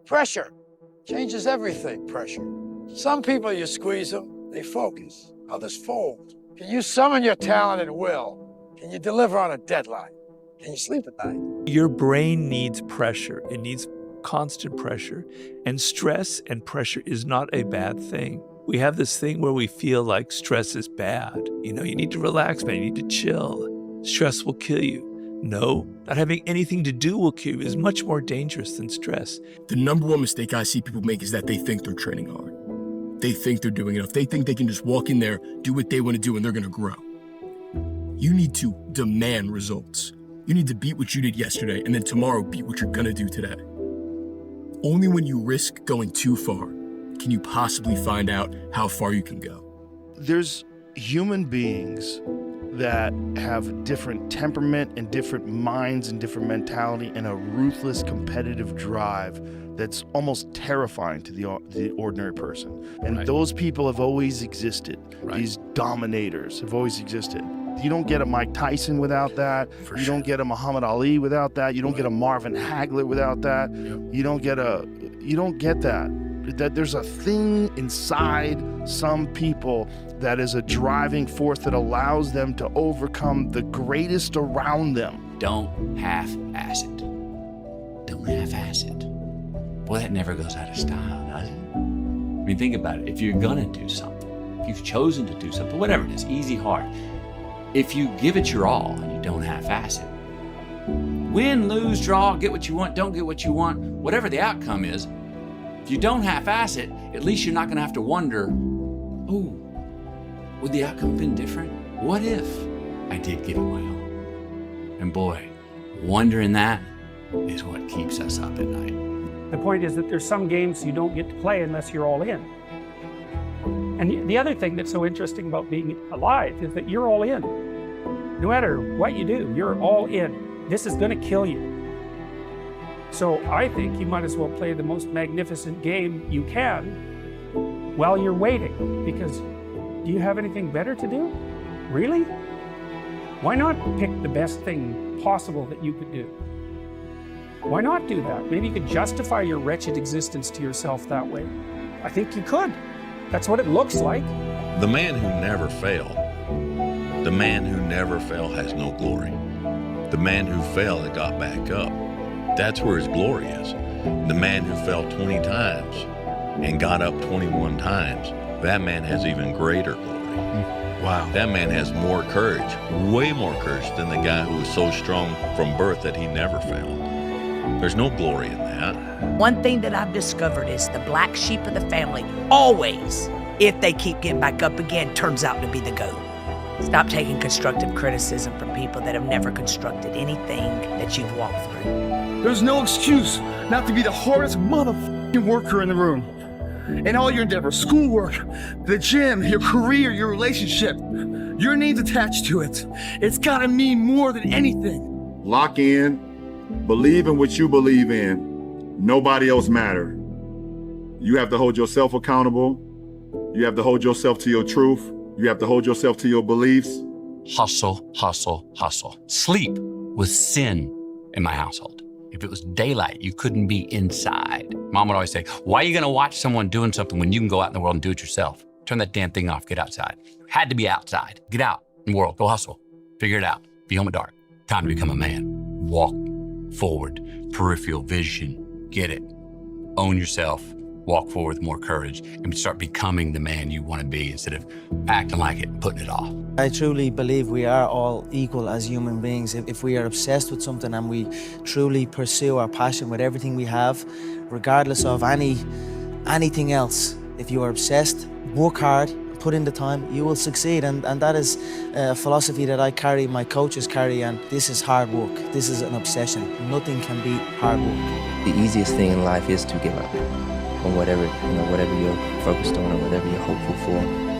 Pressure changes everything, pressure. Some people, you squeeze them, they focus. Others fold. Can you summon your talent at will? Can you deliver on a deadline? Can you sleep at night? Your brain needs pressure. It needs constant pressure. And stress and pressure is not a bad thing. We have this thing where we feel like stress is bad. You need to relax, man. You need to chill. Stress will kill you. No, not having anything to do will kill you is much more dangerous than stress. The number one mistake I see people make is that they think they're training hard. They think they're doing enough. They think they can just walk in there, do what they want to do, and they're going to grow. You need to demand results. You need to beat what you did yesterday, and then tomorrow beat what you're going to do today. Only when you risk going too far can you possibly find out how far you can go. There's human beings that have different temperament and different minds and different mentality and a ruthless competitive drive that's almost terrifying to the ordinary person. And Right. those people have always existed. Right. These dominators have always existed. You don't get a Mike Tyson without that. For you sure. don't get a Muhammad Ali without that. You don't get a Marvin Hagler without that. Yep. You don't get that. That there's a thing inside some people that is a driving force that allows them to overcome the greatest around them. Don't half-ass it. Don't half-ass it. Boy, that never goes out of style, does it? I mean, think about it. If you're gonna do something, if you've chosen to do something, whatever it is, easy, hard, if you give it your all and you don't half-ass it, win, lose, draw, get what you want, don't get what you want, whatever the outcome is, if you don't half-ass it, at least you're not gonna have to wonder, oh, would the outcome have been different? What if I did give it my all? And boy, wondering that is what keeps us up at night. The point is that there's some games you don't get to play unless you're all in. And the other thing that's so interesting about being alive is that you're all in. No matter what you do, you're all in. This is gonna kill you. So I think you might as well play the most magnificent game you can while you're waiting, because do you have anything better to do? Really? Why not pick the best thing possible that you could do? Why not do that? Maybe you could justify your wretched existence to yourself that way. I think you could. That's what it looks like. The man who never failed, the man who never fell has no glory. The man who fell and got back up, that's where his glory is. The man who fell 20 times and got up 21 times, that man has even greater glory. Wow. That man has more courage, way more courage than the guy who was so strong from birth that he never failed. There's no glory in that. One thing that I've discovered is the black sheep of the family always, if they keep getting back up again, turns out to be the GOAT. Stop taking constructive criticism from people that have never constructed anything that you've walked through. There's no excuse not to be the hardest motherfucking worker in the room. In all your endeavors, schoolwork, the gym, your career, your relationship, your name's attached to it. It's gotta mean more than anything. Lock in, believe in what you believe in. Nobody else matters. You have to hold yourself accountable. You have to hold yourself to your truth. You have to hold yourself to your beliefs. Hustle, hustle, hustle. Sleep was sin in my household. If it was daylight, you couldn't be inside. Mom would always say, why are you gonna watch someone doing something when you can go out in the world and do it yourself? Turn that damn thing off, get outside. Had to be outside. Get out in the world, go hustle, figure it out, be home at dark. Time to become a man. Walk forward, peripheral vision, get it. Own yourself, walk forward with more courage, and start becoming the man you wanna be instead of acting like it and putting it off. I truly believe we are all equal as human beings. If we are obsessed with something and we truly pursue our passion with everything we have, regardless of anything else, if you are obsessed, work hard, put in the time, you will succeed. And that is a philosophy that I carry, my coaches carry, and this is hard work. This is an obsession. Nothing can beat hard work. The easiest thing in life is to give up on whatever you're focused on or whatever you're hopeful for.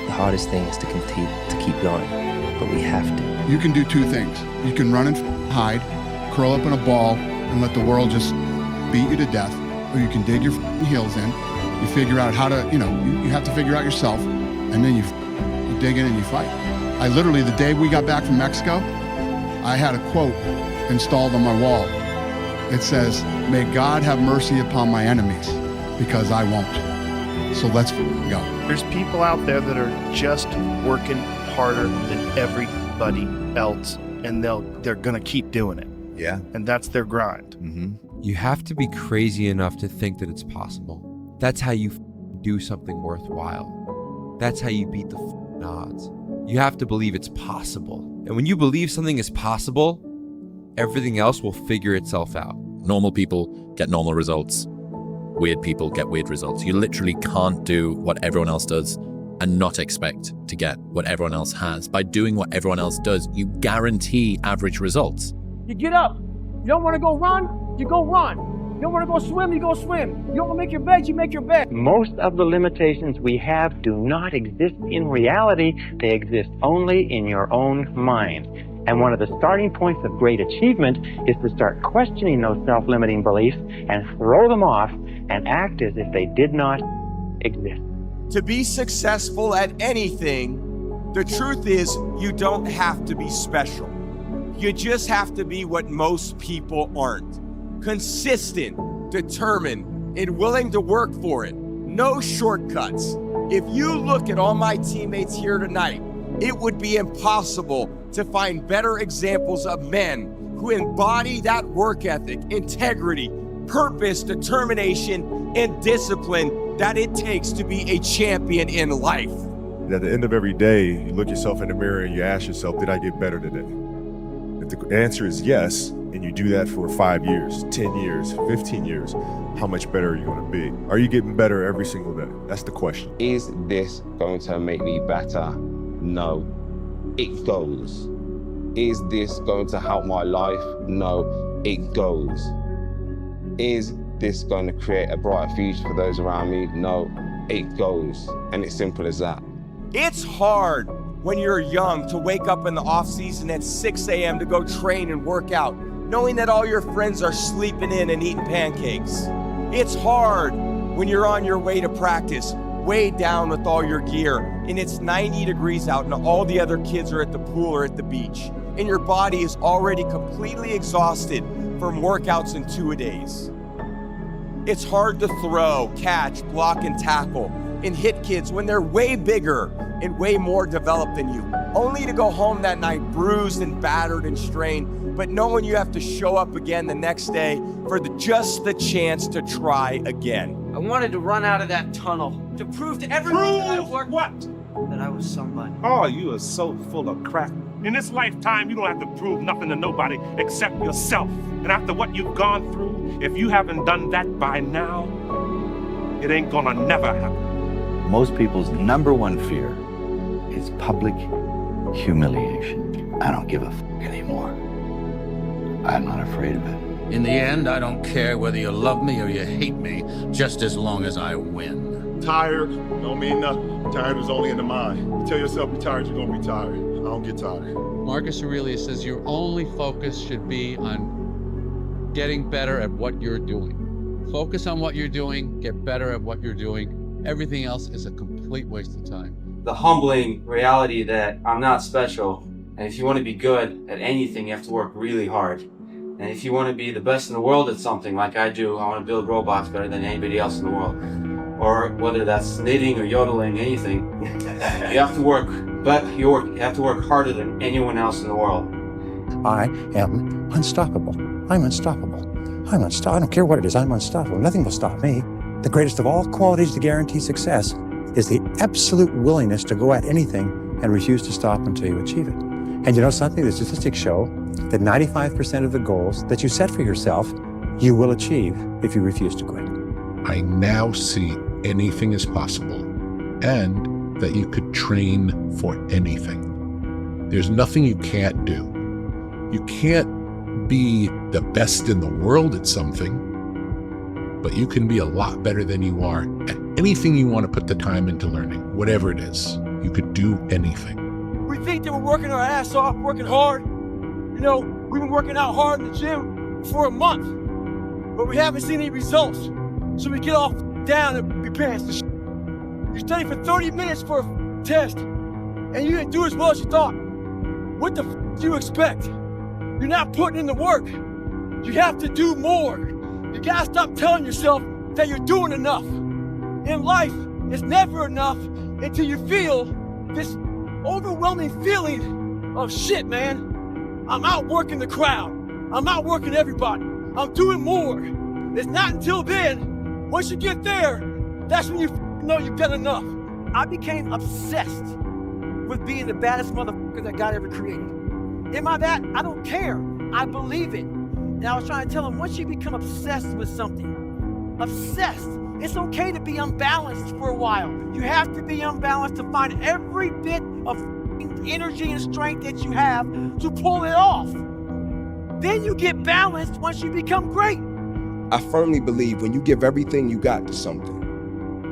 The hardest thing is to continue to keep going, but we have to. You can do two things. You can run and hide, curl up in a ball, and let the world just beat you to death, or you can dig your heels in. You figure out how to, you have to figure out yourself, and then you dig in and you fight. I literally, the day we got back from Mexico, I had a quote installed on my wall. It says, may God have mercy upon my enemies, because I won't. So let's go. There's people out there that are just working harder than everybody else, and they're gonna keep doing it. Yeah. And that's their grind. You have to be crazy enough to think that it's possible. That's how you do something worthwhile. That's how you beat the odds. You have to believe it's possible. And when you believe something is possible, everything else will figure itself out. Normal people get normal results. Weird people get weird results. You literally can't do what everyone else does and not expect to get what everyone else has. By doing what everyone else does, you guarantee average results. You get up. You don't want to go run, you go run. You don't want to go swim, you go swim. You don't want to make your bed, you make your bed. Most of the limitations we have do not exist in reality. They exist only in your own mind. And one of the starting points of great achievement is to start questioning those self-limiting beliefs and throw them off and act as if they did not exist. To be successful at anything, the truth is you don't have to be special. You just have to be what most people aren't. Consistent, determined, and willing to work for it. No shortcuts. If you look at all my teammates here tonight, it would be impossible to find better examples of men who embody that work ethic, integrity, purpose, determination, and discipline that it takes to be a champion in life. At the end of every day, you look yourself in the mirror and you ask yourself, did I get better today? If the answer is yes, and you do that for 5 years, 10 years, 15 years, how much better are you going to be? Are you getting better every single day? That's the question. Is this going to make me better? No. It goes. Is this going to help my life? No. It goes. Is this going to create a brighter future for those around me? No. It goes. And it's simple as that. It's hard when you're young to wake up in the off season at 6 a.m. to go train and work out, knowing that all your friends are sleeping in and eating pancakes. It's hard when you're on your way to practice, weighed down with all your gear, and it's 90 degrees out and all the other kids are at the pool or at the beach, and your body is already completely exhausted from workouts in 2-a-days. It's hard to throw, catch, block, and tackle, and hit kids when they're way bigger and way more developed than you, only to go home that night bruised and battered and strained, but knowing you have to show up again the next day for just the chance to try again. I wanted to run out of that tunnel to prove to everyone that I worked that I was somebody. Oh, you are so full of crap. In this lifetime, you don't have to prove nothing to nobody except yourself. And after what you've gone through, if you haven't done that by now, it ain't gonna never happen. Most people's number one fear is public humiliation. I don't give a anymore. I'm not afraid of it. In the end, I don't care whether you love me or you hate me, just as long as I win. Tired don't mean nothing. Tired is only in the mind. You tell yourself you're tired, you're gonna be tired. I don't get tired. Marcus Aurelius says your only focus should be on getting better at what you're doing. Focus on what you're doing, get better at what you're doing. Everything else is a complete waste of time. The humbling reality that I'm not special, and if you want to be good at anything, you have to work really hard. And if you want to be the best in the world at something like I do, I want to build robots better than anybody else in the world. Or whether that's knitting or yodeling, anything, you have to work, but you have to work harder than anyone else in the world. I am unstoppable. I'm unstoppable. I'm unstoppable. I don't care what it is, I'm unstoppable. Nothing will stop me. The greatest of all qualities to guarantee success is the absolute willingness to go at anything and refuse to stop until you achieve it. And you know something? The statistics show that 95% of the goals that you set for yourself, you will achieve if you refuse to quit. I now see anything is possible and that you could train for anything. There's nothing you can't do. You can't be the best in the world at something, but you can be a lot better than you are at anything you want to put the time into learning, whatever it is. You could do anything. We think that we're working our ass off, working hard. You know, we've been working out hard in the gym for a month, but we haven't seen any results. So we get off down and be pants the shit. You study for 30 minutes for a test, and you didn't do as well as you thought. What the do you expect? You're not putting in the work. You have to do more. You gotta stop telling yourself that you're doing enough. In life, it's never enough until you feel this overwhelming feeling of shit, man. I'm outworking the crowd. I'm outworking everybody. I'm doing more. It's not until then, once you get there, that's when you know you've done enough. I became obsessed with being the baddest motherfucker that God ever created. Am I that? I don't care. I believe it. And I was trying to tell him, once you become obsessed with something, obsessed, it's okay to be unbalanced for a while. You have to be unbalanced to find every bit of energy and strength that you have to pull it off. Then you get balanced once you become great. I firmly believe when you give everything you got to something,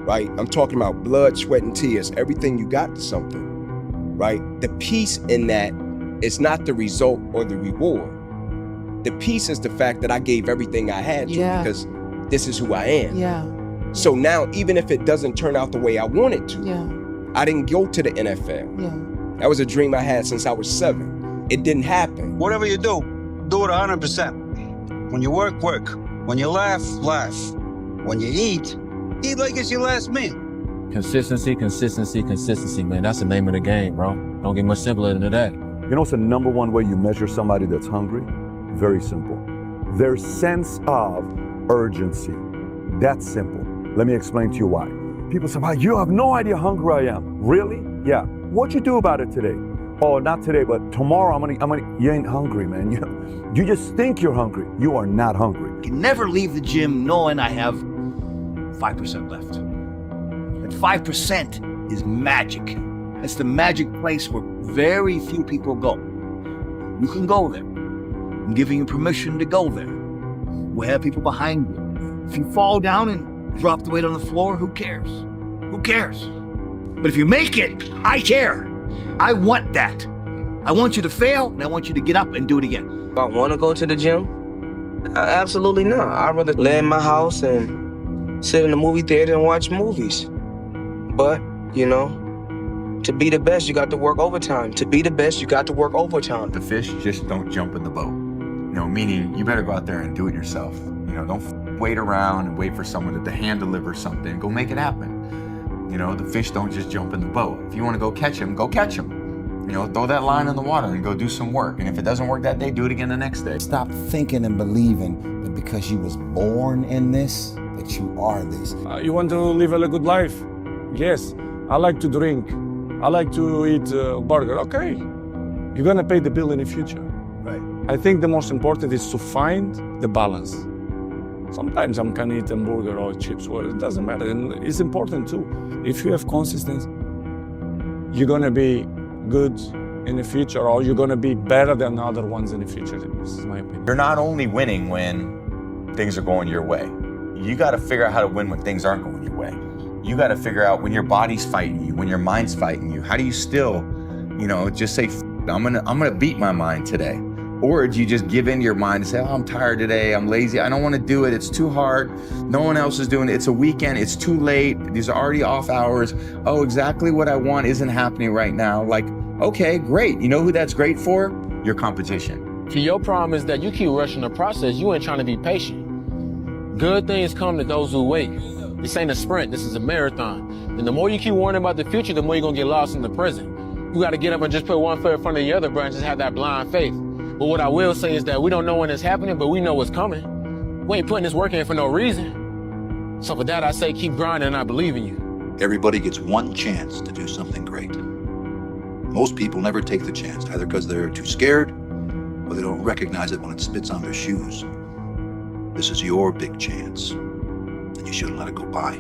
right? I'm talking about blood, sweat, and tears, everything you got to something, right? The peace in that is not the result or the reward. The peace is the fact that I gave everything I had to because this is who I am. So now, even if it doesn't turn out the way I want it to, I didn't go to the NFL. That was a dream I had since I was 7. It didn't happen. Whatever you do it 100%. When you work, work. When you laugh, laugh. When you eat like it's your last meal. Consistency, consistency, consistency, man. That's the name of the game, bro. Don't get much simpler than that. You know what's the number one way you measure somebody that's hungry? Very simple. Their sense of urgency. That's simple. Let me explain to you why. People say, wow, you have no idea how hungry I am. Really? Yeah. What'd you do about it today? Oh, not today, but tomorrow I'm gonna, you ain't hungry, man. You just think you're hungry. You are not hungry. I can never leave the gym knowing I have 5% left. That 5% is magic. It's the magic place where very few people go. You can go there. I'm giving you permission to go there. We'll have people behind you. If you fall down and drop the weight on the floor, who cares? Who cares? But if you make it, I care. I want that. I want you to fail, and I want you to get up and do it again. Do I want to go to the gym? Absolutely not. I'd rather lay in my house and sit in the movie theater and watch movies. But, you know, to be the best, you got to work overtime. To be the best, you got to work overtime. The fish just don't jump in the boat. You know, meaning you better go out there and do it yourself. You know, don't wait around and wait for someone to hand deliver something. Go make it happen. You know, the fish don't just jump in the boat. If you want to go catch them, go catch them. You know, throw that line in the water and go do some work. And if it doesn't work that day, do it again the next day. Stop thinking and believing that because you was born in this, that you are this. You want to live a good life? Yes. I like to drink. I like to eat burger. Okay. You're going to pay the bill in the future. Right. I think the most important is to find the balance. Sometimes I can eat a burger or chips, well, it doesn't matter. And it's important too. If you have consistency, you're going to be good in the future, or you're going to be better than other ones in the future. This is my opinion. You're not only winning when things are going your way. You got to figure out how to win when things aren't going your way. You got to figure out when your body's fighting you, when your mind's fighting you. How do you still, you know, just say, I'm gonna beat my mind today? Or do you just give in to your mind and say, oh, I'm tired today, I'm lazy, I don't want to do it, it's too hard, no one else is doing it, it's a weekend, it's too late, these are already off hours, oh, exactly what I want isn't happening right now. Like, okay, great. You know who that's great for? Your competition. See, your problem is that you keep rushing the process, you ain't trying to be patient. Good things come to those who wait. This ain't a sprint, this is a marathon. And the more you keep worrying about the future, the more you're gonna get lost in the present. You gotta get up and just put one foot in front of the other, bro, and just have that blind faith. But what I will say is that we don't know when it's happening, but we know what's coming. We ain't putting this work in for no reason. So for that, I say keep grinding, and I believe in you. Everybody gets one chance to do something great. Most people never take the chance, either because they're too scared or they don't recognize it when it spits on their shoes. This is your big chance, and you shouldn't let it go by.